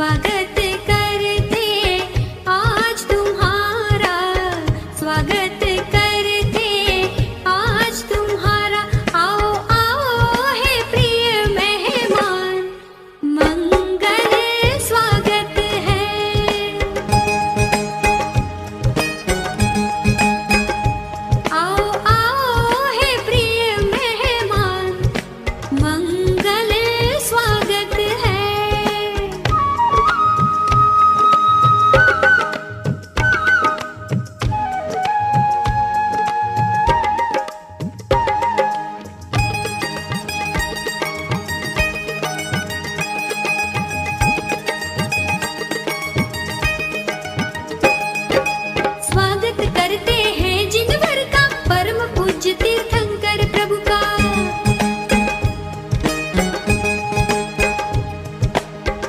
स्वागत करते आज तुम्हारा, स्वागत करते आज तुम्हारा। आओ आओ है प्रिय मेहमान, मंगल स्वागत है। आओ आओ है प्रिय मेहमान, मंगल स्वागत है। स्वागत करते हैं जिन भर का, परम पूज्य तीर्थंकर प्रभु का।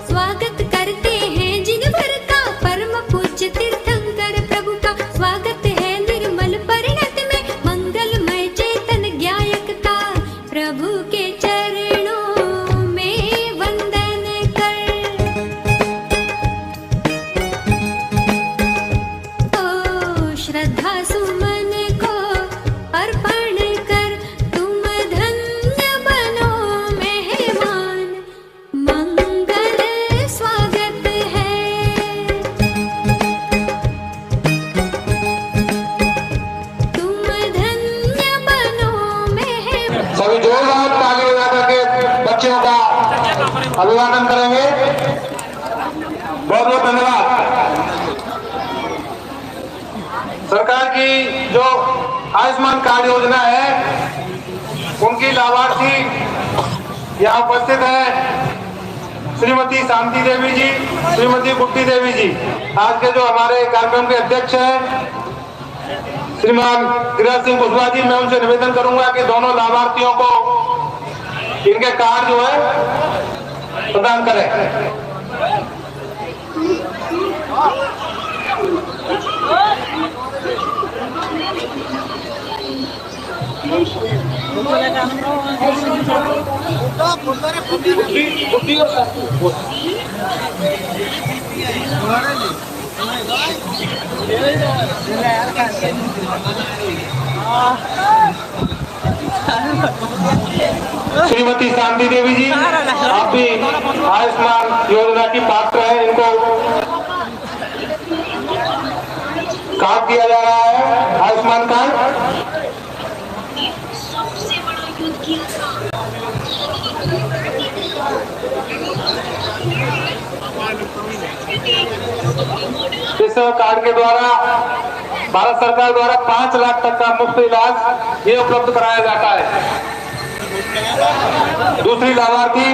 स्वागत करते हैं जिन भर का, परम पूज्य तीर्थंकर प्रभु का। स्वागत है निर्मल परिणत में, मंगलमय चेतन ज्ञायक का। प्रभु के चरणों में वंदन कर, तो श्रद्धा सुमन को अर्पण कर। तुम धन्य बनो मेहमान, मंगल स्वागत है। तुम धन्य बनो मेहमान। सभी जोरदार ताली बजा करके बच्चों का अभिवादन करेंगे। बहुत बहुत धन्यवाद। सरकार की जो आयुष्मान कार्ड योजना है, उनकी लाभार्थी यहाँ उपस्थित है श्रीमती शांति देवी जी, श्रीमती गुप्ती देवी जी। आज के जो हमारे कार्यक्रम के अध्यक्ष हैं श्रीमान गिरिराज सिंह कुशवाहा जी, मैं उनसे निवेदन करूंगा कि दोनों लाभार्थियों को इनके कार्ड जो है प्रदान करें। श्रीमती शांति देवी जी, आप भी आयुष्मान योजना की पात्र है। इनको कार्ड दिया जा रहा है, आयुष्मान कार्ड। इस कार्ड के द्वारा भारत सरकार द्वारा 5 लाख तक का मुफ्त इलाज ये उपलब्ध कराया जाता है। दूसरी लाभार्थी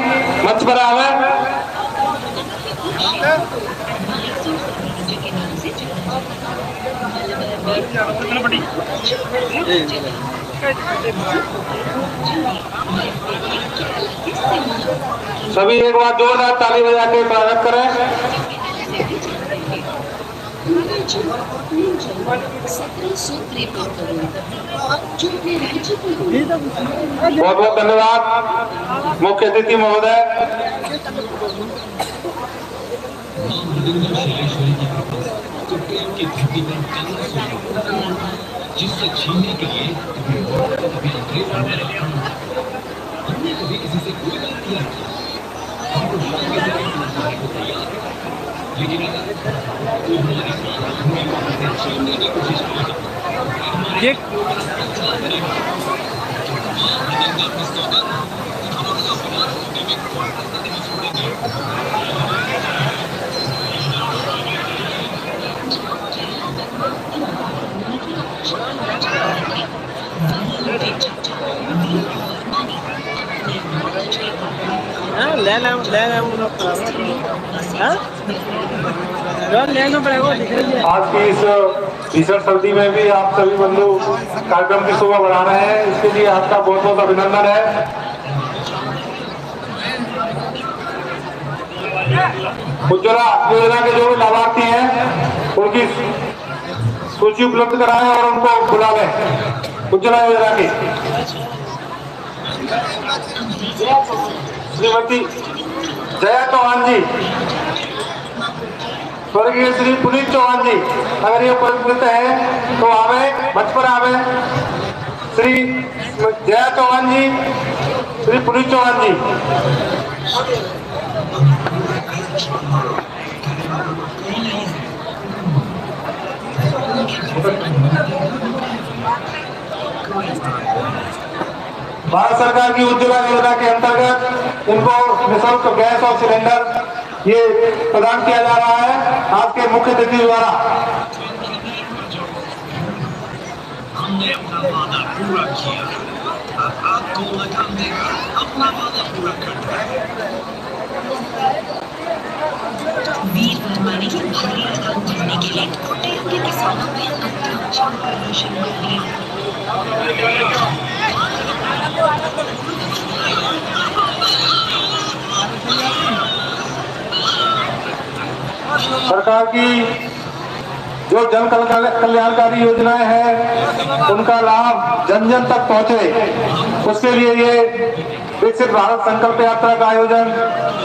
मंच पर आवे। सभी एक बार जोरदार ताली बजा के स्वागत करें। बहुत बहुत धन्यवाद मुख्य अतिथि महोदय। जिससे छीनने के लिए हमने कभी किसी से कोई बात किया, हमको लेकिन छीनने की कोशिश आज की इस भीषण सर्दी में भी आप सभी बंधु कार्यक्रम की शोभा बढ़ा रहे हैं, इसके लिए आपका बहुत बहुत अभिनंदन है। उज्ज्वला योजना के जो भी लाभार्थी हैं उनकी सूची उपलब्ध कराएं और उनको बुला लें। उज्ज्वला योजना की श्रीमती जया चौहान जी। स्वर्गीय श्री पुनीत चौहान जी अगर ये उपस्थित है तो आवे, मंच पर आवे। श्री जया चौहान जी, श्री पुनीत चौहान जी। भारत सरकार की उज्ज्वला योजना के अंतर्गत इनको निःशुल्क गैस और सिलेंडर ये प्रदान किया जा रहा है आज के मुख्य अतिथि द्वारा। हमने अपना वादा पूरा किया, अब आपको लगाम देकर अपना वादा पूरा करना है। वीर वर्मा ने भारी लगाम भरने के लिए कोटेरों के किसानों में अत्याचार करना शुरू कर दिया। सरकार की जो जन कल्याणकारी योजनाएं हैं उनका लाभ जन जन तक पहुंचे, उसके लिए ये विकसित भारत संकल्प यात्रा का आयोजन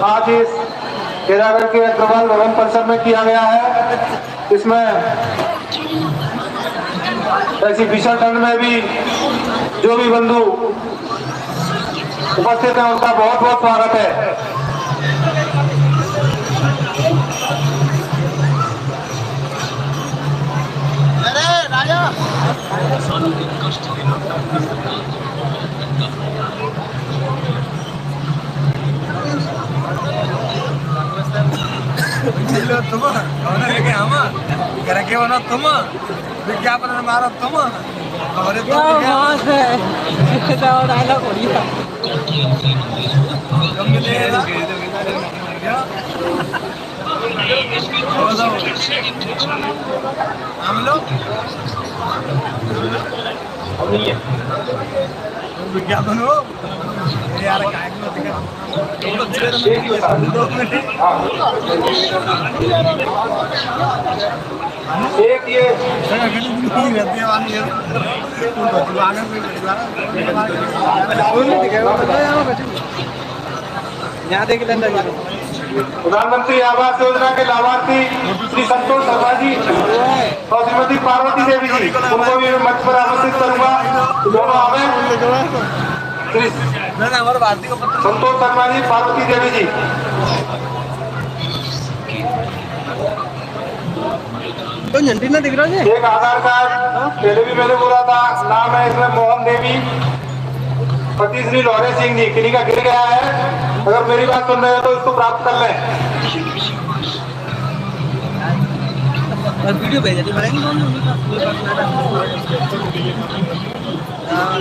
आज इस केदारगढ़ के अग्रवाल भवन परिसर में किया गया है। इसमें ऐसी भीषण ठंड में भी जो भी बंधु उपस्थित हैं उनका बहुत बहुत स्वागत है। तुम विज्ञापन मारो तुम हम लोग विज्ञापन हो यार एक ये यहाँ देख लेना। प्रधानमंत्री आवास योजना के लाभार्थी श्री संतोष शर्मा जी और श्रीमती पार्वती देवी जी, उनको भी मंच पर आमंत्रित करूंगा। दोनों आवे। श्री संतोष शर्मा जी, पार्वती देवी जी। तो झंडी ना दिख रहा है। एक आधार कार्ड पहले भी मैंने बोला था, नाम है इसमें मोहन देवी, पति श्री लौरे सिंह जी, किन्हीं का गिर गया है। अगर मेरी बात सुन रहे हैं तो इसको प्राप्त कर लें। वीडियो भेजा थी मैंने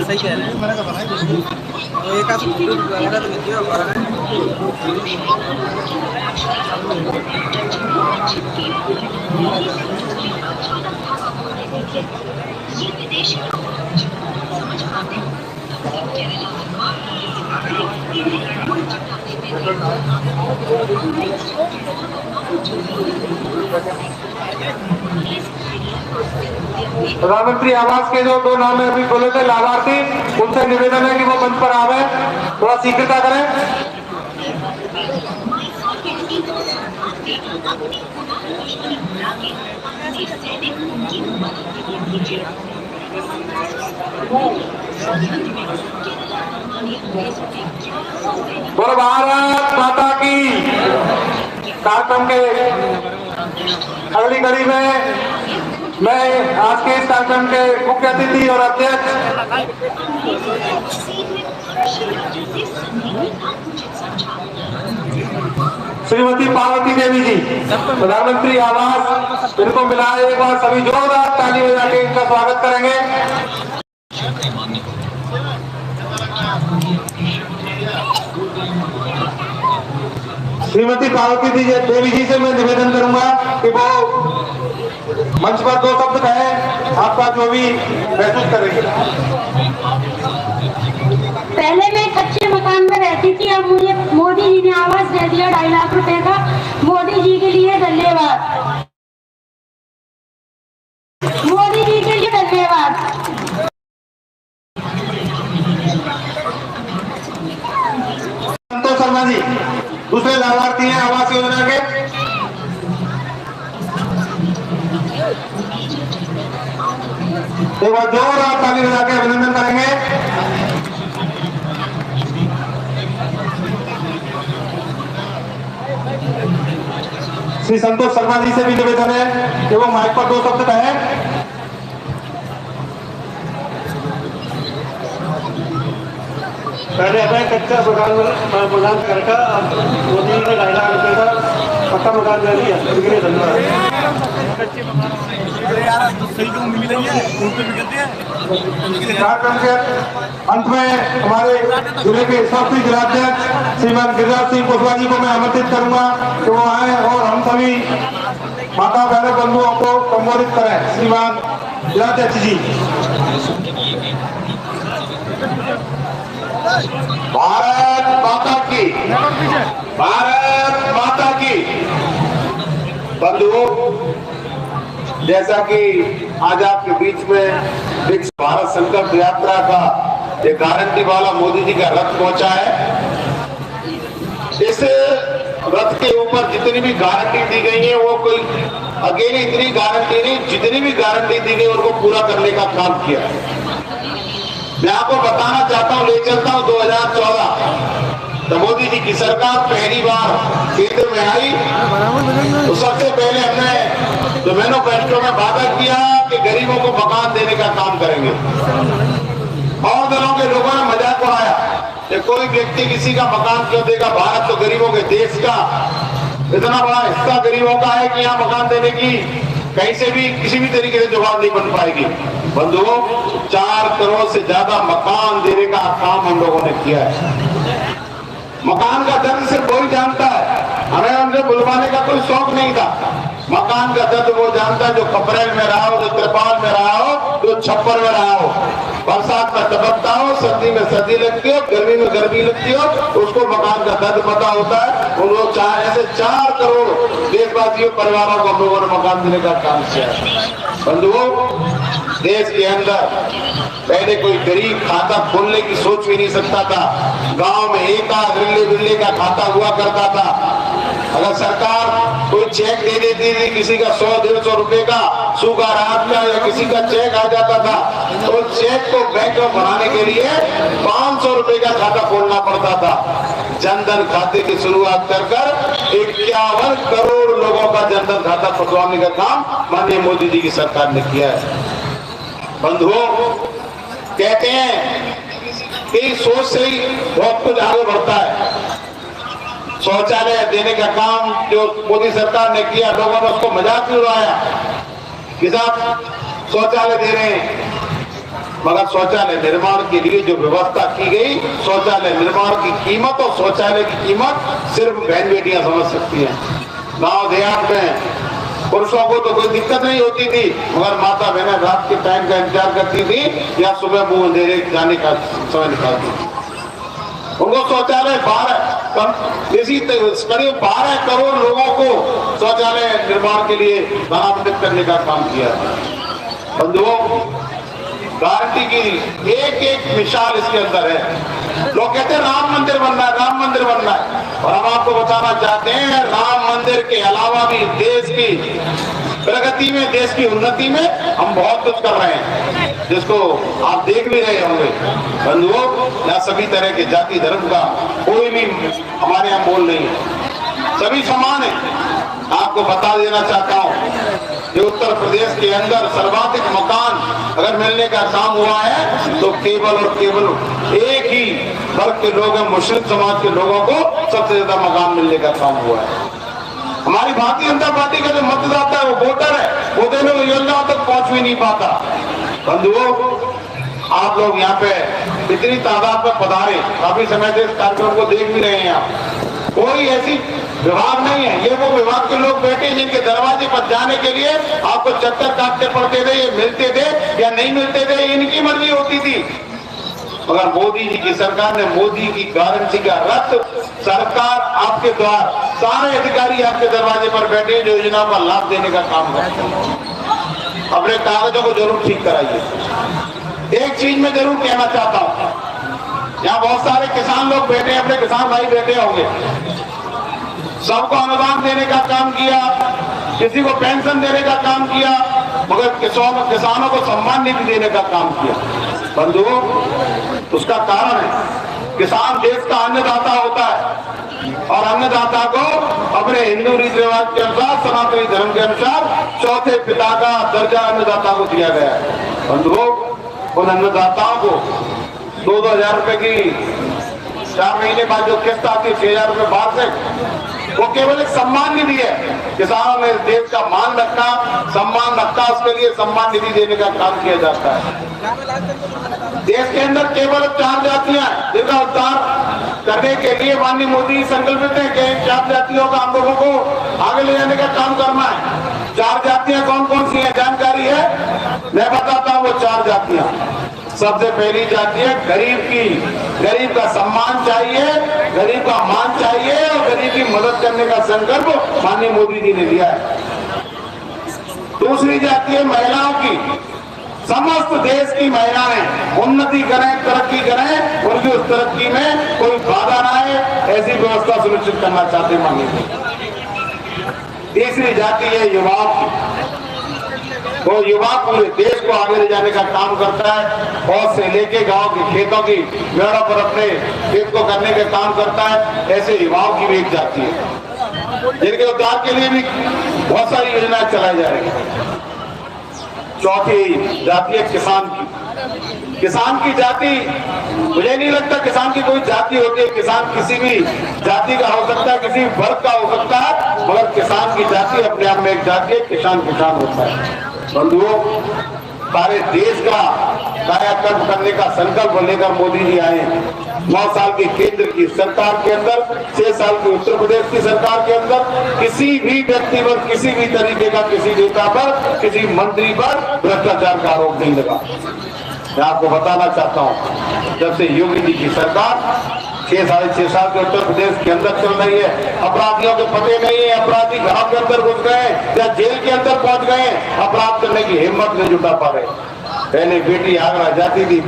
सही कह रहे हैं। तो एक आध वीडियो वगैरह तो भेजिए प्रधानमंत्री आवास के जो दो नाम है अभी बोले थे लाभार्थी, उनसे निवेदन है कि वो मंच पर आवे, थोड़ा शीघ्रता करें। बोलो भारत माता की। कार्यक्रम के अगली कड़ी में मैं आज के इस कार्यक्रम के मुख्य अतिथि और अध्यक्ष श्रीमती पार्वती देवी जी, प्रधानमंत्री आवास, इनको मिला है। एक बार सभी जोरदार ताली बजा के इनका स्वागत करेंगे। श्रीमती पार्वती देवी जी से मैं निवेदन करूंगा कि वो मंच पर दो शब्द कहें, आपका जो भी महसूस करेंगे। पहले मैं कच्चे मकान में रहती थी, अब मुझे मोदी जी ने आवास दे दिया 2.5 लाख रुपए का। मोदी जी के लिए धन्यवाद, मोदी जी के लिए धन्यवाद। संतोष शर्मा जी दूसरे लाभार्थी हैं आवास योजना के। एक बार जोरदार ताली बजा के अभिनंदन करेंगे। श्री संतोष शर्मा जी से भी निवेदन है कि वो माइक पर 2 शब्द कहें। पहले हमें कच्चा मकान करके मोदी ने 2.5 लाख रुपए का पक्का मकान दे दिया। उनके लिए धन्यवाद। कार्यक्रम के अंत में हमारे जिले के सबसे जिलाध्यक्ष श्रीमान गिरिराज सिंह कुशवाहा जी को मैं आमंत्रित करूंगा कि वो आए और हम सभी माता बहनों बंधुओं को संबोधित करें। श्रीमान जिलाध्यक्ष जी। भारत माता की, भारत माता की। बंधुओं, जैसा कि आज आपके बीच में विकसित भारत संकल्प यात्रा का ये गारंटी वाला मोदी जी का रथ पहुंचा है। इस रथ के ऊपर जितनी भी गारंटी दी गई है वो कोई अकेली इतनी गारंटी नहीं, जितनी भी गारंटी दी गई उनको पूरा करने का काम किया। मैं आपको बताना चाहता हूं, ले चलता हूं 2014 तो मोदी जी की सरकार पहली बार केंद्र में आई तो सबसे पहले हमने जो मैनिफेस्टो में वादा किया कि गरीबों को मकान देने का काम करेंगे। और दलों के लोगों ने मजाक उड़ाया कि कोई व्यक्ति किसी का मकान क्यों देगा, भारत तो गरीबों के देश का इतना बड़ा हिस्सा गरीबों का है कि यहाँ मकान देने की कहीं से भी किसी भी तरीके से जवाब नहीं बन पाएगी। बंधुओं, 4 करोड़ से ज्यादा मकान देने का काम हम लोगों ने किया है। मकान का दर्द सिर्फ वही जानता है, हमें उनसे बुलवाने का कोई शौक नहीं था। मकान का दर्द वो जानता है जो खपरेल में रहा हो, जो त्रिपाल में रहा हो, जो छप्पर में रहा हो, बरसात में टपकता हो, सर्दी में सर्दी लगती हो, गर्मी में गर्मी लगती हो, उसको मकान का दर्द पता होता है। उन लोग ऐसे 4 करोड़ देशवासियों परिवारों को हम लोगों ने मकान देने का काम किया। बंधुओं, देश के अंदर पहले कोई गरीब खाता खोलने की सोच भी नहीं सकता था। गांव में एक बिल्ले का खाता हुआ करता था। अगर सरकार कोई चेक दे देती थी, किसी का 100-150 रुपए का सूखा राहत का या किसी का चेक आ जाता था तो चेक को बैंक में भराने के लिए 500 रुपए का खाता खोलना पड़ता था। जनधन खाते की शुरुआत कर 51 करोड़ लोगों का जनधन खाता खुलवाने का काम माननीय मोदी जी की सरकार ने किया है। बंधुओं, कहते हैं कि सोच से ही बहुत कुछ आगे बढ़ता है। शौचालय देने का काम जो मोदी सरकार ने किया, लोगों ने उसको मजाक में उड़ाया कि साहब शौचालय दे रहे हैं, मगर शौचालय निर्माण के लिए जो व्यवस्था की गई, शौचालय निर्माण की कीमत और शौचालय की कीमत सिर्फ बहन बेटियां समझ सकती हैं। गांव देहात में पुरुषों को तो कोई दिक्कत नहीं होती थी, मगर माता बहनें रात के टाइम का इंतजार करती थी या सुबह मुंह अंधेरे जाने का समय निकालती थी। उनको शौचालय करीब 12 करोड़ लोगों को शौचालय निर्माण के लिए नामांकित करने का काम किया। बंधुओं, गारंटी की एक मिसाल इसके अंदर है। लोग कहते हैं राम मंदिर बनना है, राम मंदिर बनना है, और हम आपको बताना चाहते हैं राम मंदिर के अलावा भी देश की प्रगति में, देश की उन्नति में हम बहुत कुछ कर रहे हैं, जिसको आप देख भी रहे होंगे। बंधुओं, यहाँ सभी तरह के जाति धर्म का कोई भी हमारे यहाँ बोल नहीं है, सभी समान है। आपको बता देना चाहता हूँ कि उत्तर प्रदेश के अंदर सर्वाधिक मकान अगर मिलने का काम हुआ है तो केवल और केवल एक ही वर्ग के लोग हैं, मुस्लिम समाज के लोगों को सबसे ज्यादा मकान मिलने का काम हुआ है। हमारी भारतीय जनता पार्टी का जो मतदाता है, वो वोटर है, वो देने को योजनाओं तक पहुंच भी नहीं पाता। बंधुओं, आप लोग यहाँ पे इतनी तादाद में पधारे, काफी समय से इस कार्यक्रम को देख भी रहे हैं। आप कोई ऐसी विभाग नहीं है, ये वो विभाग के लोग बैठे जिनके दरवाजे पर जाने के लिए आपको चक्कर काटने पड़ते थे, ये मिलते थे या नहीं मिलते थे, इनकी मर्जी होती थी। मगर मोदी जी की सरकार ने, मोदी की गारंटी का रथ, सरकार आपके द्वार, सारे अधिकारी आपके दरवाजे पर बैठे जो योजना का लाभ देने का काम करते हैं। अपने कागजों को जरूर ठीक कराइए। एक चीज मैं जरूर कहना चाहता हूँ, यहाँ बहुत सारे किसान लोग बैठे हैं, अपने किसान भाई बैठे होंगे, सबको अनुदान देने का काम किया, किसी को पेंशन देने का काम किया, मगर किसानों को सम्मान निधि देने का काम किया। बंधुओं, उसका कारण है किसान देश का अन्नदाता होता है और अन्नदाता को अपने हिंदू रीति रिवाज के अनुसार, सनातनी धर्म के अनुसार चौथे पिता का दर्जा अन्नदाता को दिया गया है। बंधुओं, उन अन्नदाताओं को 2-2 हजार रुपए की 4 महीने बाद जो किस्त आती है 6,000 रुपए वार्षिक, वो केवल एक सम्मान निधि है। किसानों ने देश का मान रखा, सम्मान रखा, उसके लिए सम्मान निधि देने का काम किया जाता है। देश के अंदर केवल 4 जातियां हैं जिनका उद्धार करने के लिए माननीय मोदी संकल्पित है कि 4 जातियों का हम लोगों को आगे ले जाने का काम करना है। 4 जातियां कौन कौन सी हैं जानकारी है? मैं बताता हूँ वो 4 जातियां। सबसे पहली जाति है गरीब की। गरीब का सम्मान चाहिए, गरीब का मान चाहिए और गरीब की मदद करने का संकल्प माननीय मोदी जी ने लिया है। दूसरी जाति है महिलाओं की। समस्त देश की महिलाएं उन्नति करें, तरक्की करें, उनकी उस तरक्की में कोई बाधा ना आए, ऐसी व्यवस्था सुनिश्चित करना चाहते हैं माननीय मोदी। तीसरी जाति है युवाओं की। वो युवा पूरे देश को आगे ले जाने का काम करता है। बहुत से लेके गांव के खेतों की मेड़ों पर अपने खेत को करने का काम करता है। ऐसे युवाओं की भी एक जाति है जिनके उद्धार के लिए भी बहुत सारी योजनाएं चलाई जा रही है। चौथी जाति है किसान की। किसान की जाति, मुझे नहीं लगता किसान की कोई जाति होती है। किसान किसी भी जाति का हो सकता है, किसी वर्ग का हो सकता है, मगर किसान की जाति अपने आप में एक जाति है। किसान किसान होता है। बंधुओं, सारे देश का कायाकल्प करने का संकल्प लेकर मोदी जी आए। 9 साल की केंद्र की सरकार के अंदर, 6 साल की उत्तर प्रदेश की सरकार के अंदर किसी भी व्यक्ति पर, किसी भी तरीके का, किसी नेता पर, किसी मंत्री पर भ्रष्टाचार का आरोप नहीं लगा। मैं आपको बताना चाहता हूँ, जब से योगी जी की सरकार 6-6.5 साल के उत्तर प्रदेश के अंदर चल रही है, अपराधियों के पते नहीं है, अपराधी घरों के अंदर घुस गए या जेल के अंदर पहुंच गए, अपराध करने की हिम्मत नहीं जुटा पा रहे। पहले बेटी आगरा जाती थी,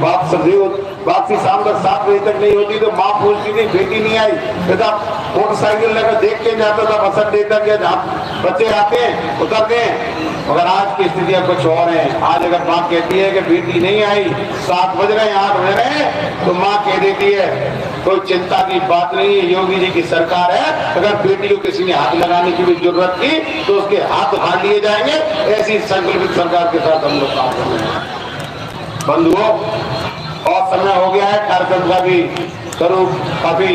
वापसी शाम तक 7 बजे तक नहीं होती तो माँ पूछती थी बेटी नहीं आई, पिता मोटरसाइकिल लेकर देख के जाता था बस अड्डे तक, जहाँ बच्चे आते हैं उतरते हैं। मगर आज की स्थितियां कुछ और हैं। आज अगर माँ कहती है कि बेटी नहीं आई, 7 बज रहे हैं, 8 बज रहे हैं, तो माँ कह देती है कोई चिंता की बात नहीं है, योगी जी की सरकार है, अगर बेटी को किसी ने हाथ लगाने की भी जरूरत थी तो उसके हाथ उठा लिए जाएंगे। ऐसी संकल्पित सरकार के साथ हम लोग काम कर रहे हैं। बंधुओं, और समय हो गया है, कार्यक्रम का भी स्वरूप काफी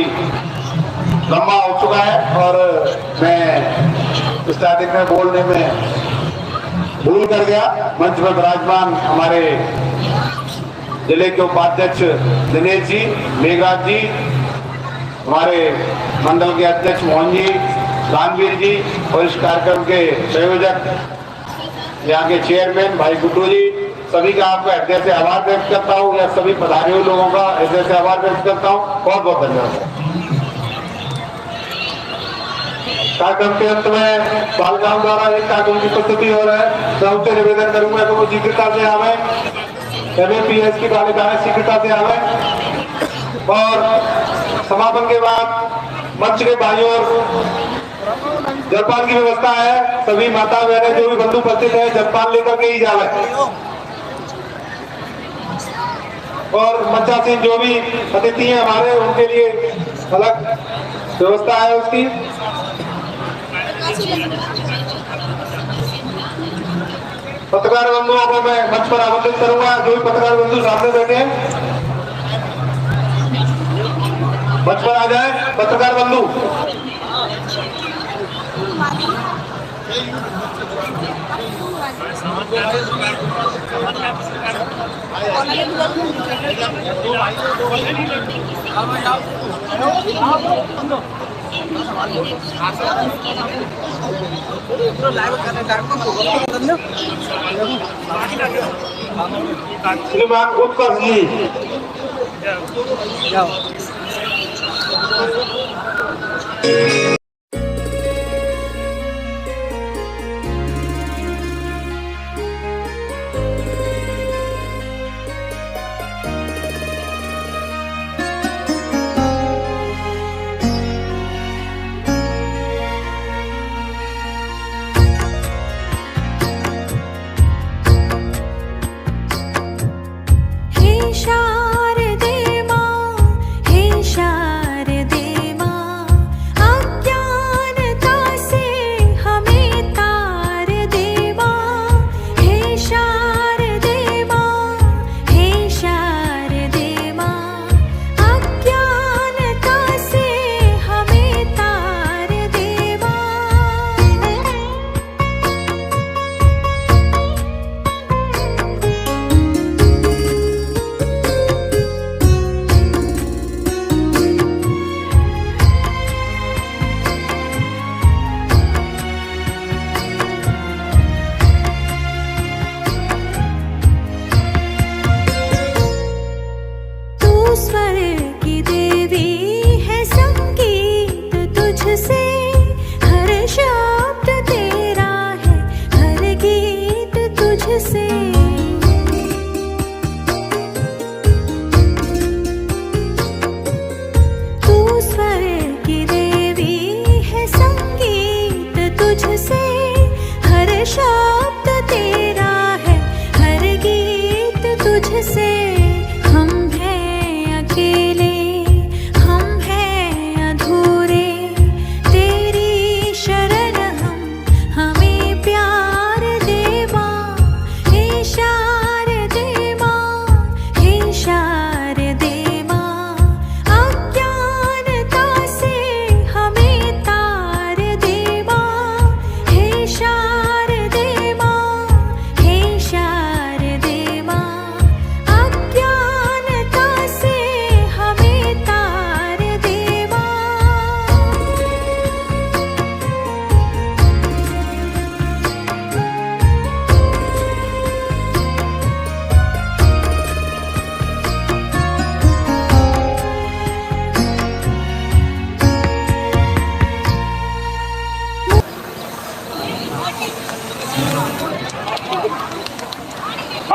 लंबा हो चुका है और मैं इस तारीख में बोलने में भूल कर गया। मंच पर विराजमान हमारे जिले के उपाध्यक्ष दिनेश जी, मेघराज जी, हमारे मंडल के अध्यक्ष मोहन जी, दानवीर जी और इस कार्यक्रम के संयोजक, यहाँ के चेयरमैन भाई गुड्डू जी, सभी का आपका हृदय से आभार व्यक्त करता हूँ, या सभी पधारे हुए लोगों का हृदय से आभार व्यक्त करता हूँ। बहुत बहुत धन्यवाद। कार्यक्रम के अंत में बालगांव द्वारा एक कार्यक्रम की प्रस्तुति हो रहा है। मैं उनसे निवेदन करूंगा कि वो शीघ्रता से आवे, MAPS की बालिकाएं शीघ्रता से आवे और समापन के बाद मंच के बाईं ओर जलपान की व्यवस्था है। सभी माता बहनें जो भी बंधु उपस्थित है जलपान लेकर के ही जावे और मंचासीन जो भी अतिथि हैं हमारे, उनके लिए अलग व्यवस्था है उसकी। पत्रकार बंधुओं को मैं मंच पर आमंत्रित करूंगा। जो भी पत्रकार बंधु सामने बैठे हैं मंच पर आ जाए। पत्रकार बंधु श्रीमान उत्कर्ष जी,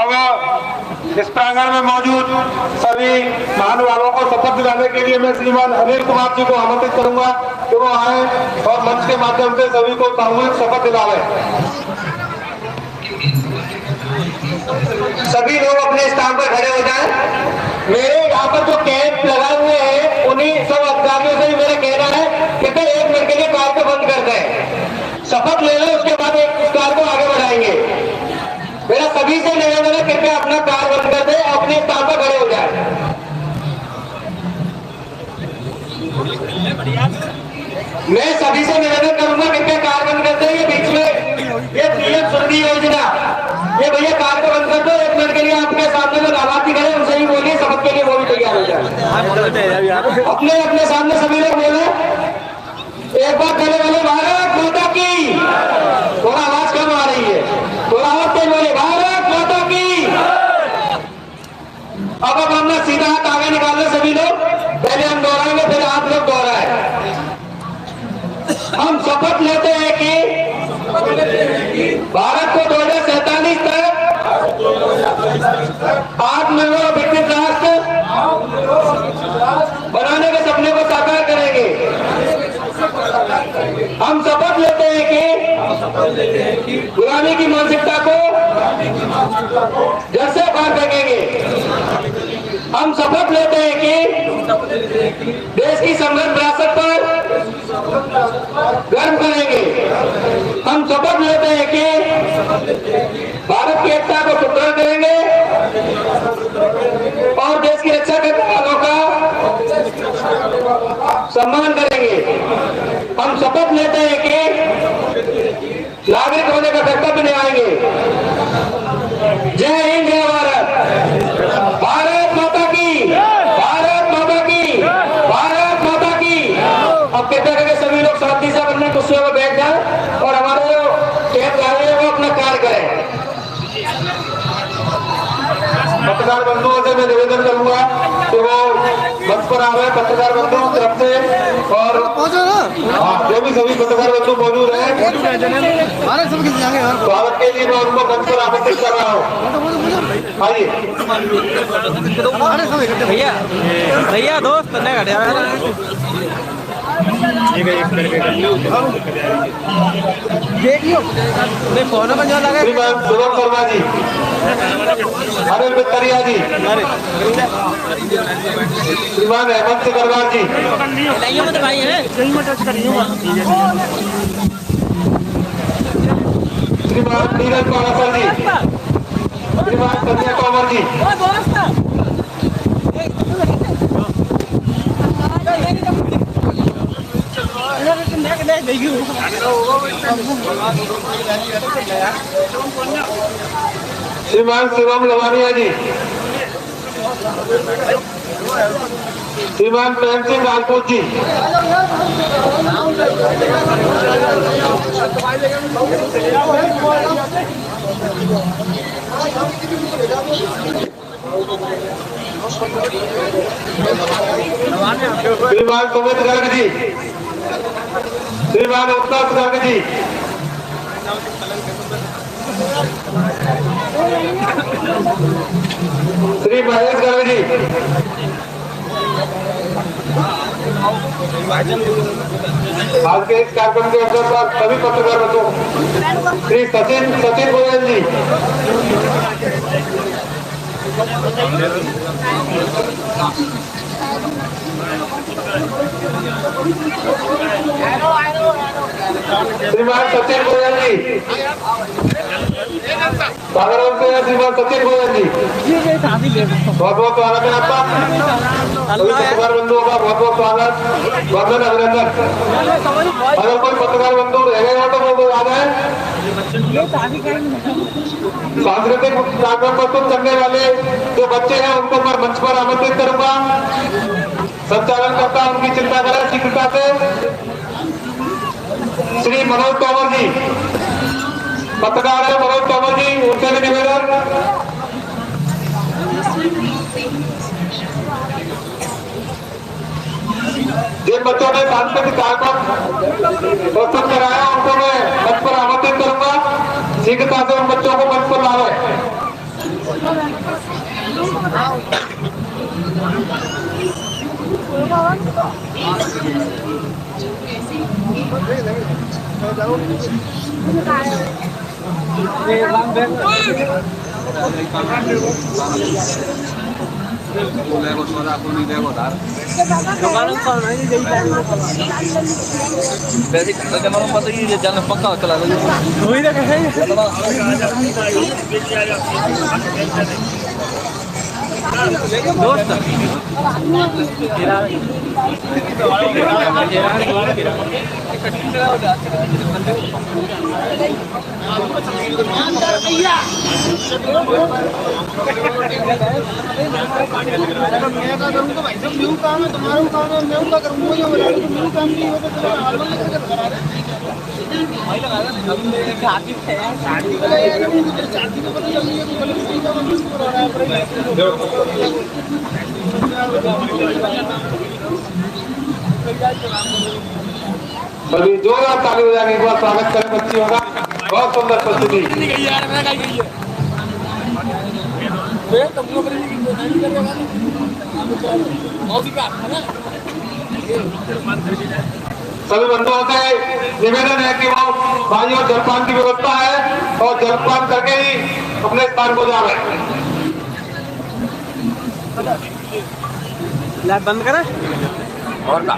अब इस प्रांगण में मौजूद सभी महानुभावों को शपथ दिलाने के लिए मैं श्रीमान अनिल कुमार जी को आमंत्रित करूंगा कि वो आए और मंच के माध्यम से सभी को सामूहिक शपथ दिलावे। सभी लोग अपने स्थान पर खड़े हो जाएं। मेरे यहाँ पर जो कैंप लगाए हुए हैं उन्हीं सब अधिकारियों से मेरा कहना है कि 1 मिनट के लिए कार को बंद कर दें, शपथ ले लें, उसके बाद एक कार को आगे बढ़ाएंगे। मेरा सभी से निवेदन है कृपया अपना कार बंद कर दें, अपने स्थान पर खड़े हो जाएं। मैं सभी से निवेदन करूंगा कृपया कार बंद कर दें। ये बीच में ये पीएम स्वनिधि योजना, ये भैया कार को बंद कर दो। 1 मिनट के लिए आपके सामने जो लाभार्थी खड़े उनसे ही बोलिए, शपथ के लिए वो भी तैयार हो जाए। अपने अपने सामने सभी लोग बोले, एक बार पहले बोले भारत माता की, थोड़ा आवाज कम आ रही है, थोड़ा और तेज बोले भारत माता की। अब हमने सीधा हाथ आगे निकालना सभी लोग, पहले हम दोहराएंगे फिर आप लोग दोहराए। हम शपथ लेते हैं कि भारत को 2047 तक आत्मनिर्भर विकसित राष्ट्र बनाने के सपने को साकार करेंगे। हम शपथ लेते हैं कि गुलामी की मानसिकता को जड़ से बाहर फेंकेंगे। हम शपथ लेते हैं कि देश की समृद्ध विरासत पर गर्व करेंगे। हम शपथ लेते हैं कि भारत की एकता को सुदृढ़ करेंगे और देश की रक्षा करने वालों का सम्मान करेंगे। हम शपथ लेते हैं कि नागरिक होने का कर्तव्य निभाएंगे। जय हिंद, जय भारत, भारत माता की, भारत माता की, भारत माता की। अब कृपया करके सभी लोग शांति से अपने कुर्सियों पर बैठ जाएं और हमारे जो कैंप लगे हैं वो अपना कार्य करें। पत्रकार बंधुओं से मैं निवेदन करूंगा कि वो मंच पर आ रहे हैं पत्रकार बंधुओं की तरफ से, और जो भी सभी पत्रकार बंधु मौजूद हैं स्वागत के लिए मैं उनको मंच पर आमंत्रित कर रहा हूँ। आइए भैया भैया दोस्त देखियो फोन में जो लगा श्रीमान सुरभ शर्मा जी, अनिल बितरिया जी, श्रीमान हेमंत सिकरवार जी, श्रीमान नीरज पारासर जी, श्रीमान संजय तोमर जी, श्रीमान शिवम लवानिया जी, श्रीमान प्रेम सिंह राजपूत जी, श्रीमान सुमित गर्ग जी, श्रीमान उत्तर गर्ग जी, श्री महेश गर्ग जी, आज के इस कार्यक्रम के अवसर पर सभी पत्रकार बंधु, श्री सचिन गोयल जी, श्रीमान सचिन गोयल जी, सागरों से श्रीमान सचिन गोयल जी, बहुत बहुत स्वागत है आपका। सभी पत्रकार बंधुओं का बहुत बहुत स्वागत, वंदन, अभिनंदन। अगर कोई पत्रकार बंधु रह गए हो तो वो याद है सांस्कृतिक कार्यक्रम प्रस्तुत करने वाले जो बच्चे हैं उनको मैं मंच पर आमंत्रित करूंगा। संचालन करता उनकी चिंता करें शीघ्रता से। श्री मनोज तोमर जी, पत्रकार है मनोज तोमर जी, उनसे भी निवेदन। जिन बच्चों ने सांस्कृतिक कार्यक्रम प्रस्तुत कराया उनको मैं मंच पर आमंत्रित करूंगा। शीघ्रता से उन बच्चों को मंच पर लावे। पक्का चला सभी जोरदार ताली बजाने के बाद स्वागत करें बच्चियों का। बहुत सुंदर प्रस्तुति। सभी बंधुओं से निवेदन है कि वो भाई और जलपान की व्यवस्था है और जलपान करके ही अपने स्थान को जावे। लाइट बंद करें और का